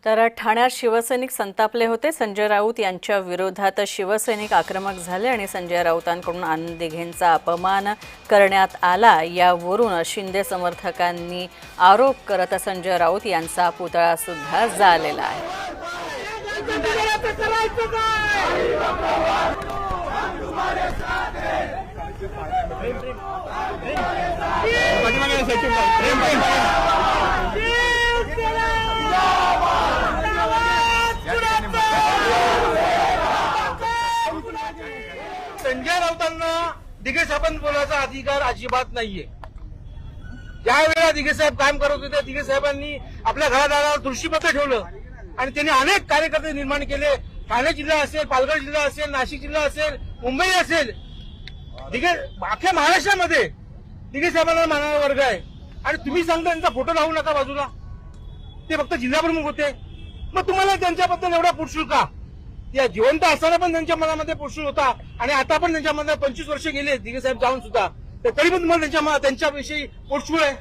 तर ठाण्यात शिवसैनिक संतापले होते। संजय राऊत यांच्या विरोधात शिवसैनिक आक्रमक झाले आणि संजय राऊतांकडून आनंद दिघेंचा अपमान करण्यात आला। यावरून शिंदे समर्थकांनी आरोप करत संजय राऊत यांचा पुतळा सुद्धा जाळलेला आहे। संजय राऊतांना दिघे साहेबांना बोलायचा अधिकार अजिबात नाहीये। ज्या वेळेला दिघे साहेब काम करत होते दिघे साहेबांनी आपल्या घरादारावर तुळशीपत्र ठेवलं आणि त्यांनी अनेक कार्यकर्ते निर्माण केले। ठाणे जिल्हा असेल, पालघर जिल्हा असेल, नाशिक जिल्हा असेल, मुंबई असेल, दिघे अख्ख्या महाराष्ट्रामध्ये दिघे साहेबांना मानणारा वर्ग आहे। आणि तुम्ही सांगता त्यांचा फोटो लावू नका बाजूला, ते फक्त जिल्हा प्रमुख होते। मग तुम्हाला त्यांच्याबद्दल एवढा पुरशूळ का? या जिवंत असताना पण त्यांच्या मनामध्ये पुरशूळ होता आणि आता पण त्यांच्या मनात 25 वर्ष गेले दिघे साहेब जाऊन सुद्धा, तरी पण तुम्हाला त्यांच्याविषयी पुरशूळ आहे।